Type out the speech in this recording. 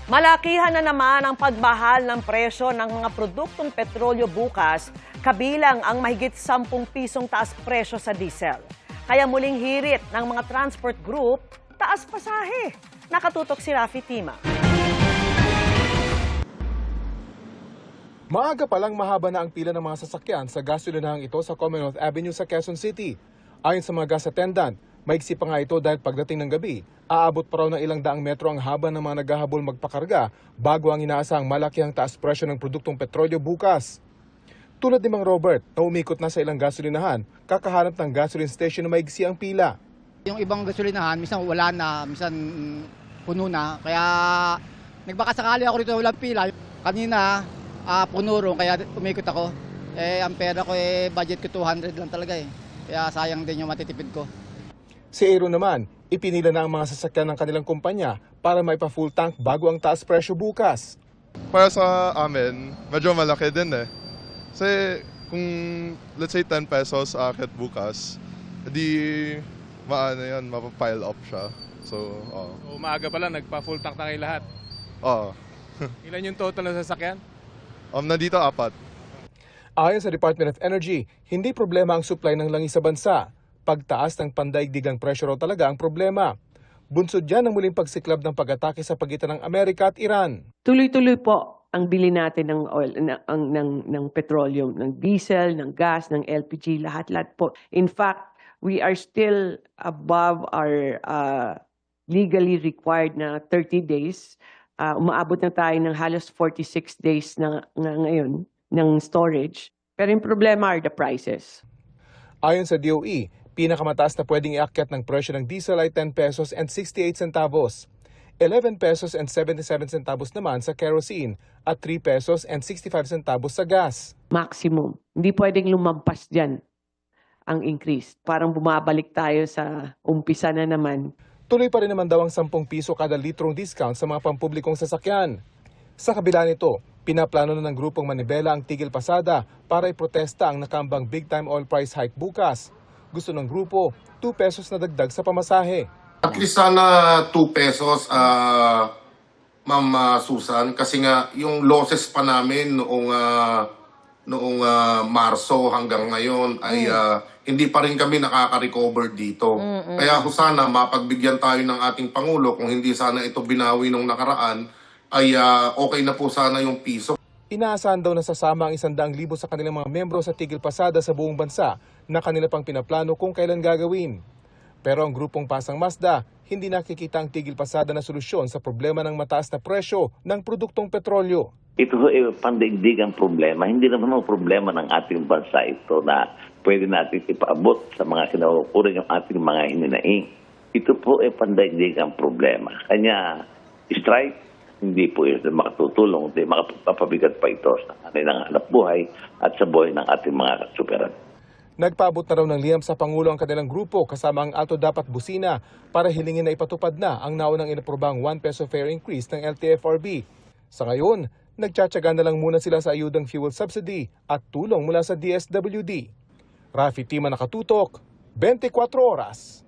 Malakihan na naman ang pagbahal ng presyo ng mga produktong petrolyo bukas, kabilang ang mahigit 10 pisong taas presyo sa diesel. Kaya muling hirit ng mga transport group, taas pasahe. Nakatutok si Rafi Tima. Maaga pa lang mahaba na ang pila ng mga sasakyan sa gasolinahang ito sa Commonwealth Avenue sa Quezon City. Ayon sa mga gas attendant, maigsi pa nga ito dahil pagdating ng gabi, aabot pa raw ng ilang daang metro ang haba ng mga naghahabol magpakarga bago ang inaasahang malakihang taas presyo ng produktong petrolyo bukas. Tulad ni Mang Robert na umikot na sa ilang gasolinahan, kakahanap ng gasoline station na maigsi ang pila. Yung ibang gasolinahan, minsan wala na, minsan puno na. Kaya nagbakasakali ako rito walang pila. Kanina, puno ron, kaya umikot ako. Ang pera ko, budget ko 200 lang talaga eh. Kaya sayang din yung matitipid ko. Si Aaron naman, ipinila na ang mga sasakyan ng kanilang kumpanya para maipa-full tank bago ang taas presyo bukas. Para sa amin, medyo malaki din eh. Kasi kung let's say 10 pesos akit bukas, di maano yan, mapapile up siya. So, Umaga pa lang, nagpa-full tank na kayo lahat. Oo. Ilan yung total na sasakyan? Nandito 4. Ayon sa Department of Energy, hindi problema ang supply ng langis sa bansa. Pagtaas ng pandaigdigang presyo raw talaga ang problema. Bunsod dyan ang muling pagsiklab ng pag-atake sa pagitan ng Amerika at Iran. Tuloy-tuloy po ang bili natin ng oil, ng petroleum, ng diesel, ng gas, ng LPG, lahat-lahat po. In fact, we are still above our legally required na 30 days. Umaabot na tayo ng halos 46 days na ngayon ng storage. Pero yung problema are the prices. Ayon sa DOE, pinakamataas na pwedeng iakyat ng presyo ng diesel ay 10 pesos and 68 centavos. 11 pesos and 77 centavos naman sa kerosene at 3 pesos and 65 centavos sa gas. Maximum. Hindi pwedeng lumampas dyan ang increase. Parang bumabalik tayo sa umpisa na naman. Tuloy pa rin naman daw ang 10 piso kada litrong discount sa mga pampublikong sasakyan. Sa kabila nito, pinaplano na ng grupong Manibela ang tigil pasada para iprotesta ang nakambang big-time oil price hike bukas. Gusto ng grupo, 2 pesos na dagdag sa pamasahe. At least sana 2 pesos, Ma'am Susan, kasi nga yung losses pa namin noong Marso hanggang ngayon ay hindi pa rin kami nakaka-recover dito. Kaya sana mapagbigyan tayo ng ating Pangulo, kung hindi sana ito binawi nung nakaraan, ay okay na po sana yung piso. Inaasahan daw na sasama ang 100,000 sa kanilang mga membro sa tigil pasada sa buong bansa na kanila pang pinaplano kung kailan gagawin. Pero ang grupong Pasang Mazda, hindi nakikita ang tigil pasada na solusyon sa problema ng mataas na presyo ng produktong petrolyo. Ito ay pandaigdigang problema. Hindi naman ang problema ng ating bansa ito na pwede natin ipaabot sa mga kinaukuran yung ating mga hininaing. Ito po ay pandaigdigang problema. Kanya strike, hindi po ito makatutulong, hindi makapabigat pa ito sa kanilang hanap buhay at sa buhay ng ating mga katsuperan. Nagpaabot na raw ng liham sa Pangulo ang kanilang grupo kasama ang Alto Dapat Busina para hilingin na ipatupad na ang naunang inaprobang 1 peso fare increase ng LTFRB. Sa ngayon, nagtsatsaga na lang muna sila sa ayudang fuel subsidy at tulong mula sa DSWD. Rafi Tima, Nakatutok, 24 Oras.